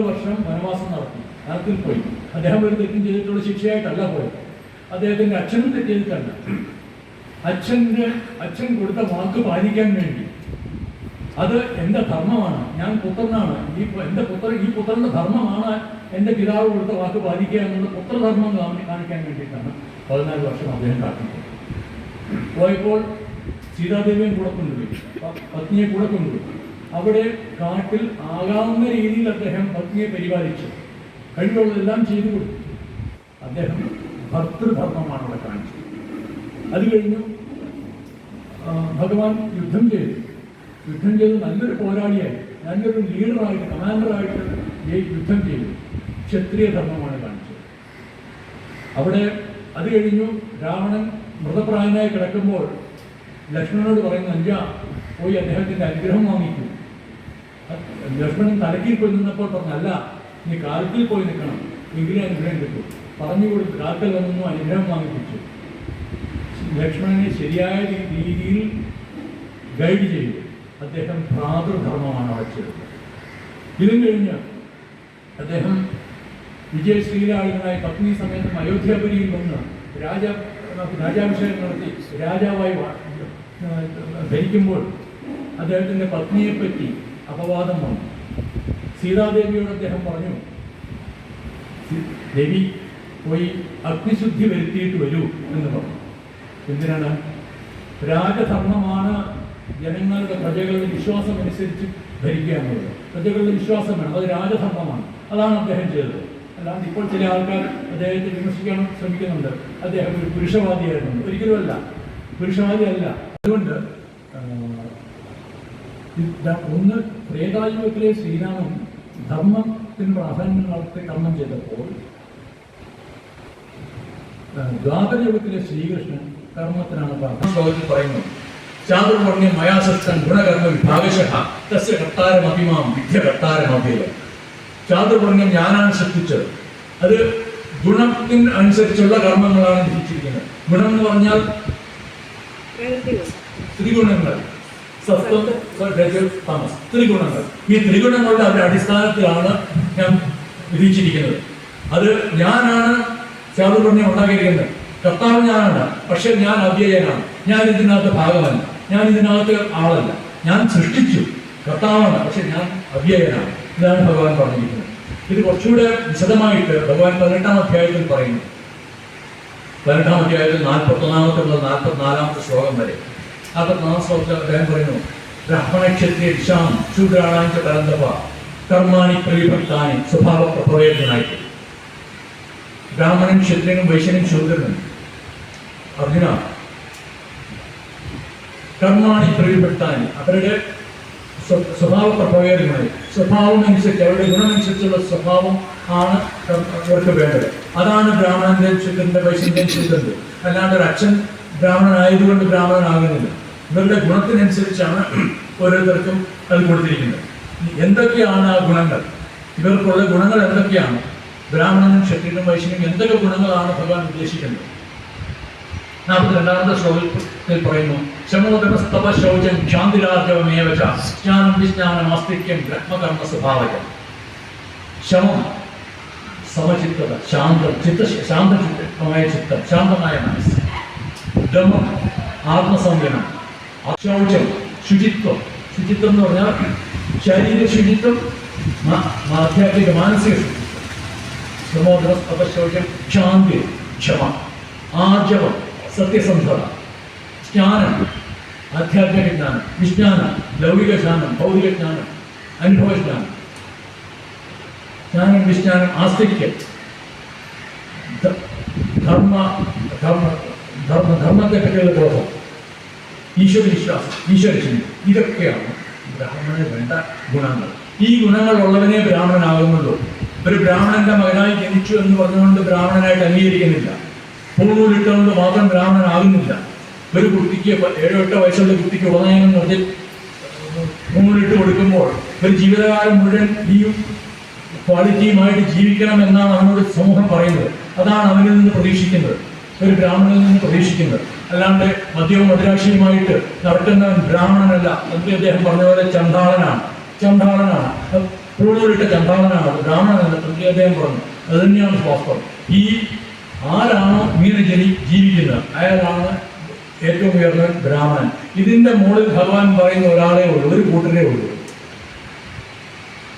വർഷം വനവാസം നടത്തി, നാട്ടിൽ പോയി. അദ്ദേഹം ഒരു തെറ്റും ചെയ്തിട്ടുള്ള ശിക്ഷയായിട്ടല്ല പോയത്. അദ്ദേഹത്തിൻ്റെ അച്ഛനും തെറ്റ് ചെയ്തിട്ടല്ല. അച്ഛൻ കൊടുത്ത വാക്ക് പാലിക്കാൻ വേണ്ടി, അത് എൻ്റെ ധർമ്മമാണ്, ഞാൻ പുത്രനാണ്, ഈ പുത്രൻ്റെ ധർമ്മമാണ് എൻ്റെ പിതാവ് കൊടുത്ത വാക്ക് പാലിക്കുക എന്നുള്ള പുത്രധർമ്മം കാണിക്കാൻ വേണ്ടിയിട്ടാണ് 14 വർഷം അദ്ദേഹം കാട്ടിയത്. പോയപ്പോൾ സീതാദേവിയും കൂടെ കൊണ്ടുപോയി, പത്നിയെ കൂടെ കൊണ്ടുപോയി. അവിടെ കാട്ടിൽ ആകാവുന്ന രീതിയിൽ അദ്ദേഹം പത്നിയെ പരിപാലിച്ചു, കഴിവുള്ളതെല്ലാം ചെയ്തു കൊടുത്തു. അദ്ദേഹം ഭർത്തൃധർമ്മമാണ് അവിടെ കാണിച്ചത്. അത് കഴിഞ്ഞു ഭഗവാൻ യുദ്ധം ചെയ്ത് നല്ലൊരു പോരാളിയായി, നല്ലൊരു ലീഡറായിട്ട്, കമാൻഡറായിട്ട് യുദ്ധം ചെയ്തു. ക്ഷത്രിയ ധർമ്മമാണ് കാണിച്ചത്. അവിടെ അത് കഴിഞ്ഞു രാവണൻ മൃതപ്രായനായി കിടക്കുമ്പോൾ ലക്ഷ്മണനോട് പറയുന്നു, അഞ്ച പോയി അദ്ദേഹത്തിൻ്റെ അനുഗ്രഹം വാങ്ങിക്കൂ. ലക്ഷ്മണൻ തലക്കിൽ പോയി നിന്നപ്പോൾ പറഞ്ഞല്ല, നീ കാൽക്കിൽ പോയി നിൽക്കണം, എങ്കിലേ അനുഗ്രഹം കിട്ടും. പറഞ്ഞു കൊടുത്ത് കാൽക്കൽ വന്നു അനുഗ്രഹം വാങ്ങിപ്പിച്ചു. ലക്ഷ്മണനെ ശരിയായ രീതിയിൽ ഗൈഡ് ചെയ്തു. അദ്ദേഹം ഭ്രാതൃധർമ്മമാണ് വച്ചത്. ഇതും കഴിഞ്ഞ് അദ്ദേഹം വിജയശ്രീലാളിതനായി പത്നി സമേതം അയോധ്യാപുരിയിൽ വന്ന് രാജാഭിഷേകം നടത്തി രാജാവായി ഭരിക്കുമ്പോൾ അദ്ദേഹത്തിൻ്റെ പത്നിയെപ്പറ്റി അപവാദം വന്നു. സീതാദേവിയോട് അദ്ദേഹം പറഞ്ഞു, ദേവി പോയി അഗ്നിശുദ്ധി വരുത്തിയിട്ട് വരൂ എന്ന് പറഞ്ഞു. എന്തിനാണ്? രാജധർമ്മമാണ് ജനങ്ങളുടെ പ്രജകളുടെ വിശ്വാസം അനുസരിച്ച് ഭരിക്കുക എന്നുള്ളത്. പ്രജകളുടെ വിശ്വാസം വേണം, അത് രാജധർമ്മമാണ്. അതാണ് അദ്ദേഹം ചെയ്തത്. അല്ലാണ്ട് ഇപ്പോൾ ചില ആൾക്കാർ അദ്ദേഹത്തെ വിമർശിക്കാൻ ശ്രമിക്കുന്നുണ്ട്, അദ്ദേഹം ഒരു പുരുഷവാദിയായിരുന്നു. ഒരിക്കലുമല്ല, പുരുഷവാദി അല്ല. അതുകൊണ്ട് ഒന്ന്, ത്രേതായുഗത്തിലെ ശ്രീരാമൻ ധർമ്മത്തിന് പ്രാധാന്യം നടത്തി കർമ്മം ചെയ്തപ്പോൾ ദ്വാപരയുഗത്തിലെ ശ്രീകൃഷ്ണൻ കർമ്മത്തിനാണ് പ്രാധാന്യം പറയുന്നത്. ചാതുർവർണ്ണ്യം മയാസക്തൻ ഗുണകർമ്മ വിഭാഗശഃ തസ്യ കർത്താരമഭിമാം വിദ്യ കർത്താരമഭേവ. ചാതുർവർണ്ണ്യം ഞാനാണ് സൃഷ്ടിച്ചത്. അത് ഗുണത്തിന് അനുസരിച്ചുള്ള കർമ്മങ്ങളാണ് വിധിച്ചിരിക്കുന്നത്. ഗുണം എന്ന് പറഞ്ഞാൽ ത്രിഗുണങ്ങൾ, സത്വം രജസ് തമസ്, ത്രിഗുണങ്ങൾ. ഈ ത്രിഗുണങ്ങളുടെ അടിസ്ഥാനത്തിലാണ് ഞാൻ വിധിച്ചിരിക്കുന്നത്. അത് ഞാനാണ് ചാതുർവർണ്ണ്യം ഉണ്ടാക്കിയിരിക്കുന്നത്. കർത്താവ് ഞാനാണ്, പക്ഷെ ഞാൻ അവ്യയനാണ്. ഞാൻ ഇതിനകത്ത് ഭാഗമല്ല, ഞാൻ ഇതിനകത്ത് ആളല്ല. ഞാൻ സൃഷ്ടിച്ചു, കർത്താവാണ്, പക്ഷെ ഞാൻ അവ്യയനാണ്. ഇതാണ് ഭഗവാൻ പറഞ്ഞിരിക്കുന്നത്. ഇത് കുറച്ചുകൂടെ വിശദമായിട്ട് ഭഗവാൻ 18-ാം അധ്യായത്തിൽ പറയുന്നു. 18-ാം അധ്യായത്തിൽ 41-ാമത്തെ മുതൽ 44-ാമത്തെ ശ്ലോകം വരെ. 44-ാം ശ്ലോകത്തിൽ അദ്ദേഹം പറയുന്നു, ബ്രാഹ്മണക്ഷത്രിയ ദിശാം ശൂദ്രാണാഞ്ച പരന്തപ കർമാണി പ്രവിഭക്താനി സ്വഭാവ പ്രഭവേദനായിട്ട്. ബ്രാഹ്മണൻ, ക്ഷത്രിയനും, വൈശ്യനും, ശൂദ്രനും. അർജുന, കർമാണി പ്രവിഭക്താനി, അവരുടെ സ്വഭാവ പ്രഭവേദനായി, സ്വഭാവം അനുസരിച്ച്, അവരുടെ ഗുണമനുസരിച്ചുള്ള സ്വഭാവം ആണ് അവർക്ക് വേണ്ടത്. അതാണ് ബ്രാഹ്മണന്റെ, ശൂദ്രന്റെ, വൈശ്യന്റെ, ശൂദ്രന്റെ. അല്ലാണ്ട് ഒരു അച്ഛൻ ബ്രാഹ്മണനായതുകൊണ്ട് ബ്രാഹ്മണനാകുന്നില്ല. ഇവരുടെ ഗുണത്തിനനുസരിച്ചാണ് ഓരോരുത്തർക്കും അത് കൊടുത്തിരിക്കുന്നത്. എന്തൊക്കെയാണ് ആ ഗുണങ്ങൾ? ഇവർക്കുള്ള ഗുണങ്ങൾ എന്തൊക്കെയാണ്? ബ്രാഹ്മണനും ക്ഷത്രിയനും വൈശ്യനും എന്തൊക്കെ ഗുണങ്ങളാണ് ഭഗവാൻ ഉദ്ദേശിക്കുന്നത്? 42-ാമത്തെ ശ്ലോകത്തിൽ പറയുന്നു, ശമോദമസ്തപ ശൗചം ശാന്തിരാർജവമേവച ജ്ഞാനം വിജ്ഞാനം ആസ്തിക്യം ബ്രഹ്മകർമ്മ സ്വഭാവജം. ശമം സമചിത്തത, ശാന്തം, ശാന്തമായ ചിത്തം, ശാന്തമായ മനസ്സ്. ദമം ആത്മസംയമനം. ശൗചം ശുചിത്വം. ശുചിത്വം എന്ന് പറഞ്ഞാൽ ശരീര ശുചിത്വം, ആധ്യാത്മിക മാനസിക ശുചിത്വം. ശമോദമസ്തപശൗചം ശാന്തി, ക്ഷമ. ആർജവം സത്യസന്ധത. ജ്ഞാനം ആധ്യാത്മിക ജ്ഞാനം. വിജ്ഞാനം ലൗകിക ജ്ഞാനം, ഭൗതിക ജ്ഞാനം, അനുഭവജ്ഞാനം. ജ്ഞാനം, വിജ്ഞാനം, ആസ്തിക്യം, ധർമ്മത്തെ പറ്റിയുള്ള ബോധം, ഈശ്വരവിശ്വാസം, ഈശ്വരചിന്ത. ഇതൊക്കെയാണ് ബ്രാഹ്മണന് വേണ്ട ഗുണങ്ങൾ. ഈ ഗുണങ്ങളുള്ളവനെ ബ്രാഹ്മണനാകുന്നുള്ളൂ. ഒരു ബ്രാഹ്മണന്റെ മകനായി ജനിച്ചു എന്ന് പറഞ്ഞുകൊണ്ട് ബ്രാഹ്മണനായിട്ട് അംഗീകരിക്കുന്നില്ല. പൂണൂലിട്ടുകൊണ്ട് മാത്രം ബ്രാഹ്മണനാകുന്നില്ല. ഒരു കുട്ടിക്ക് 7-8 വയസ്സുള്ള കുട്ടിക്ക് ഉടനയനം പറഞ്ഞ് പൂണൂലിട്ട് കൊടുക്കുമ്പോൾ ഒരു ജീവിതകാലം മുഴുവൻ ഈ ക്വാളിറ്റിയുമായിട്ട് ജീവിക്കണം എന്നാണ് അവനോട് സമൂഹം പറയുന്നത്. അതാണ് അവനിൽ നിന്ന് പ്രതീക്ഷിക്കുന്നത്, ഒരു ബ്രാഹ്മണനിൽ നിന്ന് പ്രതീക്ഷിക്കുന്നത്. അല്ലാണ്ട് മദ്യവും മദ്രാക്ഷിയുമായിട്ട് നടക്കുന്നവൻ ബ്രാഹ്മണനല്ല. എന്ന് അദ്ദേഹം പറഞ്ഞ പോലെ ചണ്ടാളനാണ്. പൂണൂരിട്ട ചമ്പാവനാണ്, ബ്രാഹ്മണനല്ല, അദ്ദേഹം പറഞ്ഞു. അത് തന്നെയാണ് വാസ്തവം. ഈ ആരാണോ ഇങ്ങനെ ജീവിക്കുന്നത് അയാളാണ് ഏറ്റവും ഉയർന്ന ബ്രാഹ്മണൻ. ഇതിൻ്റെ മുകളിൽ ഭഗവാൻ പറയുന്ന ഒരാളെ ഉള്ളൂ, ഒരു കൂട്ടരേ ഉള്ളൂ,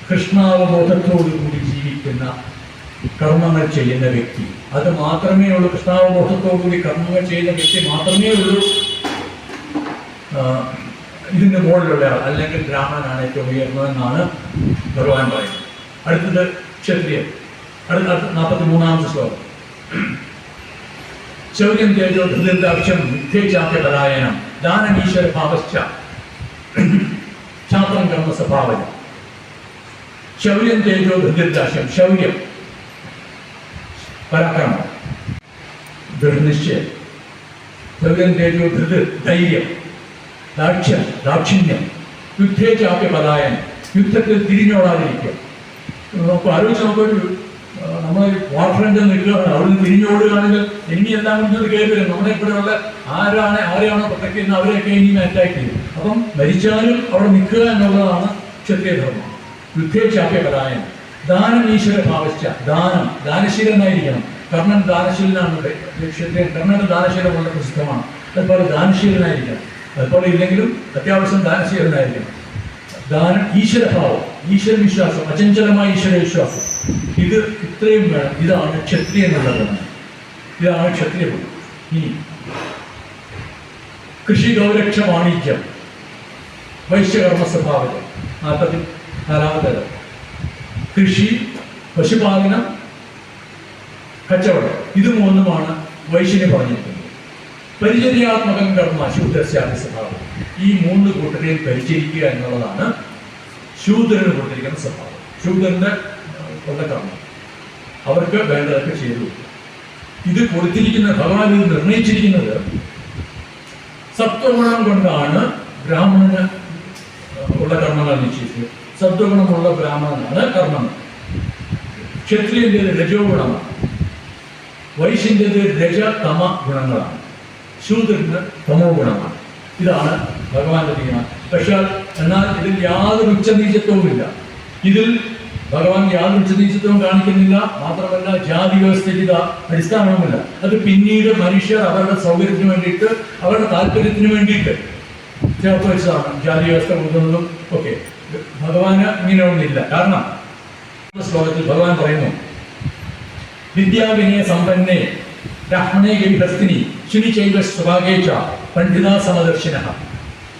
കൃഷ്ണാവബോധത്തോടുകൂടി ജീവിക്കുന്ന കർമ്മങ്ങൾ ചെയ്യുന്ന വ്യക്തി. അത് മാത്രമേ ഉള്ളൂ, കൃഷ്ണാവബോധത്തോടുകൂടി കർമ്മങ്ങൾ ചെയ്യുന്ന വ്യക്തി മാത്രമേ ഉള്ളൂ ഇതിൻ്റെ മുകളിലുള്ള ആൾ, അല്ലെങ്കിൽ ബ്രാഹ്മണനാണ് ഏറ്റവും ഉയർന്നതെന്നാണ് ഭഗവാൻ പറയുന്നത്. അടുത്തത് ക്ഷത്രിയൻ. അടുത്ത 43-ാമത്തെ ശ്ലോകം. ശൗര്യം തേജോ ധൃതിർദാക്ഷ്യം യുദ്ധേചാപ്യപലായനം ദാനമീശ്വര ഭാവശ്ച ക്ഷാത്രം കർമ്മ സ്വഭാവന. ശൗര്യം തേജോ ധൃതിർദാക്ഷ്യം. ശൗര്യം പരാക്രമം, ദൃഢനിശ്ചയം. ശൗര്യം തേജോ ധൃതിർ ധൈര്യം, ദാക്ഷ്യം ദാക്ഷിണ്യം, യുദ്ധേചാപ്യപലായനം യുദ്ധത്തിൽ തിരിഞ്ഞോടാതിരിക്കുക. നമുക്ക് ആലോചിച്ച് നമുക്കൊരു നമ്മൾ വാർഫ്രണ്ടിൽ നിൽക്കുകയാണ്, അവിടെ നിന്ന് തിരിഞ്ഞോടുകയാണെങ്കിൽ ഇനി എല്ലാം ഇങ്ങോട്ട് കയറി വരും. നമ്മളെ ഇവിടെയുള്ള ആരെയാണോ പ്രൊട്ടക്ട് ചെയ്യുന്നത് അവരെയൊക്കെ ഇനിയും അറ്റാക്ക് ചെയ്യും. അപ്പം മരിച്ചാലും അവിടെ നിൽക്കുക എന്നുള്ളതാണ് ക്ഷത്രിയധർമ്മം. യുദ്ധേചാപ്യപലായനം. ദാനം ഈശ്വര ഭാവശ്ച. ദാനശീലനായിരിക്കണം. കർണൻ ദാനശീലനാണ്. ക്ഷത്രിയൻ കർണന്റെ ദാനശീലമുള്ള പ്രസിദ്ധമാണ്. അതുപോലെ ദാനശീലനായിരിക്കണം. അതുപോലെ ഇല്ലെങ്കിലും അത്യാവശ്യം ദാനശീലനായിരിക്കണം. ദാനം, ഈശ്വരഭാവം, ഈശ്വരവിശ്വാസം, അചഞ്ചലമായ ഈശ്വരവിശ്വാസം, ഇത് ഇത്രയും വേണം. ഇതാണ് ക്ഷത്രിയ എന്നുള്ളതാണ്. ഇതാണ് ക്ഷത്രിയ. ഇനി കൃഷി, ഗൗരക്ഷ, വാണിജ്യം, വൈശ്യകർമ്മ സ്വഭാവം. 44-ാമത്തെ. കൃഷി, പശുപാലനം, കച്ചവടം, ഇത് മൂന്നുമാണ് വൈശ്യന് പറഞ്ഞിരിക്കുന്നത്. പരിചര്യാത്മകം കർമ്മ ശൂദ്രസ്യാദി സ്വഭാവം. ഈ 3 കൂട്ടരെയും പരിചരിക്കുക എന്നുള്ളതാണ് ശൂദ്രന് കൊടുത്തിരിക്കുന്ന സ്വഭാവം. ശൂദ്രന്റെ ഉള്ള കർമ്മം അവർക്ക് വേണ്ടതൊക്കെ ചെയ്തു. ഇത് കൊടുത്തിരിക്കുന്ന ഭഗവാൻ ഇത് നിർണയിച്ചിരിക്കുന്നത് സത്വഗുണം കൊണ്ടാണ് ബ്രാഹ്മണന് ഉള്ള കർമ്മങ്ങൾ നിശ്ചയിച്ചത്. സത്വഗുണമുള്ള ബ്രാഹ്മണനാണ് കർമ്മങ്ങൾ. ക്ഷത്രിയൻ്റേത് രജോ ഗുണമാണ്, വൈശ്യൻ്റേത് രജ തമ ഗുണങ്ങളാണ്, ശൂദ്രന് തമോ ഗുണമാണ്. ഇതാണ് ഭഗവാന്റെ തീരുമാനം. പക്ഷേ എന്നാൽ ഇതിൽ യാതൊരു ഉച്ചനീചത്വവുമില്ല. ഇതിൽ ഭഗവാൻ യാതൊരു ഉച്ചനീചത്വവും കാണിക്കുന്നില്ല. മാത്രമല്ല ജാതി വ്യവസ്ഥയ്ക്ക് അടിസ്ഥാനവുമില്ല. അത് പിന്നീട് മനുഷ്യർ അവരുടെ സൗകര്യത്തിന് വേണ്ടിയിട്ട്, അവരുടെ താല്പര്യത്തിന് വേണ്ടിയിട്ട് ചേർത്ത് വെച്ചതാണ് ജാതി വ്യവസ്ഥ കൊടുക്കുന്നതും ഒക്കെ. ഭഗവാന് ഇങ്ങനെയൊന്നുമില്ല. കാരണം ശ്ലോകത്തിൽ ഭഗവാൻ പറയുന്നു, വിദ്യാവിനയ സമ്പന്നേ ബ്രാഹ്മണേ ഗവിഹസ്തിനി ശുനി ചൈവ സ്വഭാഗേച്ച പണ്ഡിതാ സമദർശിന.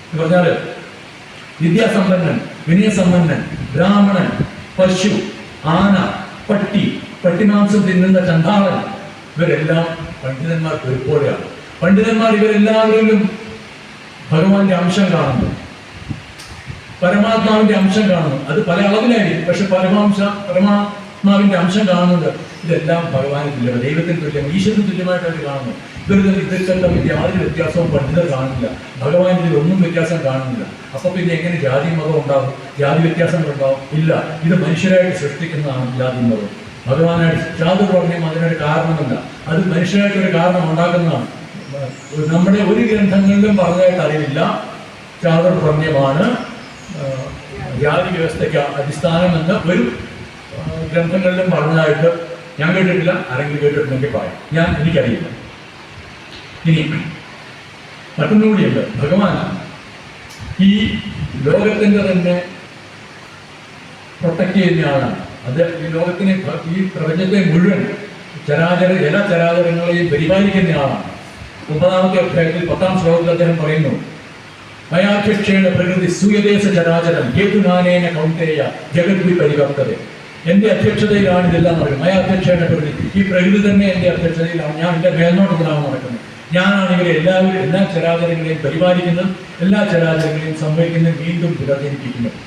എന്ന് പറഞ്ഞാൽ വിദ്യാസമ്പന്നൻ, വിനയസമ്പന്നൻ, ബ്രാഹ്മണൻ, പശു, ആന, പട്ടിമാംസം തിന്നുന്ന ചണ്ടാളൻ, ഇവരെല്ലാം പണ്ഡിതന്മാർക്ക് ഒരുപോലെയാണ്. പണ്ഡിതന്മാർ ഇവരെല്ലാവരിലും ഭഗവാന്റെ അംശം കാണുന്നു, പരമാത്മാവിന്റെ അംശം കാണുന്നു. അത് പല അളവിലായിരിക്കും, പക്ഷെ പരമാത്മാവിന്റെ അംശം കാണുന്നുണ്ട്. ഇതെല്ലാം ഭഗവാന് തുല്യം, ദൈവത്തിന് തുല്യം, ഈശ്വരന് തുല്യമായിട്ട് അവർ കാണുന്നു. ഇതൊക്കെ യാതൊരു വ്യത്യാസവും പണ്ഡിതർ കാണുന്നില്ല. ഭഗവാൻ ഇതിൽ ഒന്നും വ്യത്യാസം കാണുന്നില്ല. അപ്പൊ പിന്നെ എങ്ങനെ ജാതി മതം ഉണ്ടാവും? ജാതി വ്യത്യാസങ്ങൾ ഉണ്ടാവും? ഇല്ല. ഇത് മനുഷ്യരായിട്ട് സൃഷ്ടിക്കുന്നതാണ് ജാതി മതം. ഭഗവാനായിട്ട് ചാതുർവർണ്ണ്യം അതിനൊരു കാരണമല്ല, അത് മനുഷ്യരായിട്ടൊരു കാരണം ഉണ്ടാക്കുന്നതാണ്. നമ്മുടെ ഒരു ഗ്രന്ഥങ്ങളിലും പറഞ്ഞതായിട്ട് അറിവില്ല ചാതുർവർണ്ണ്യമാണ് ജാതി വ്യവസ്ഥയ്ക്ക് അടിസ്ഥാനമെന്ന് ഒരു ഗ്രന്ഥങ്ങളിലും പറഞ്ഞതായിട്ട് ഞാൻ കേട്ടിട്ടില്ല. ആരെങ്കിലും കേട്ടിട്ടുണ്ടെങ്കിൽ പറയാം, എനിക്കറിയില്ല. ഇനി മറ്റൊന്നുകൂടിയുണ്ട്. ഭഗവാൻ ഈ ലോകത്തിൻ്റെ തന്നെ പ്രൊട്ടക്റ്റ് ചെയ്യുന്നയാളാണ്. അത് ഈ ലോകത്തിനെ, ഈ പ്രപഞ്ചത്തെ മുഴുവൻ ജലചരാചരങ്ങളെയും പരിപാലിക്കുന്നയാളാണ്. 9-ാമത്തെ അധ്യായത്തിൽ 10-ാം ശ്ലോകത്തിൽ അദ്ദേഹം പറയുന്നു, മയാധ്യക്ഷേണ പ്രകൃതി സൂയദേശ ചരാചരം ഹേതുനാനേന കൗന്ദേയ ജഗദ്വി പരിവർത്തത. എൻ്റെ അധ്യക്ഷതയിലാണ് ഇതെല്ലാം നടക്കുന്നത്. മയാധ്യക്ഷേണ പ്രകൃതി, ഈ പ്രകൃതി തന്നെ എൻ്റെ അധ്യക്ഷതയിലാണ്. ഞാൻ എൻ്റെ മേൽനോട്ട് കൂടാണ് നടക്കുന്നത്. ഞാനാണ് ഇവരെ എല്ലാ ചരാചരങ്ങളെയും പരിപാലിക്കുന്നത്, എല്ലാ ചരാചരങ്ങളെയും സംഭവിക്കുന്നതും വീണ്ടും പുനർജനിപ്പിക്കുന്നത്.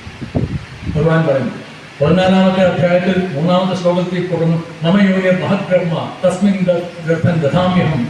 ഭഗവാൻ പറയുന്നു 14-ാമത്തെ അധ്യായത്തിൽ 3-ാമത്തെ ശ്ലോകത്തിൽ തുടർന്നു, മമ യോനിർ മഹത് ബ്രഹ്മ തസ്മിൻ ഗർഭം ദധാമ്യഹം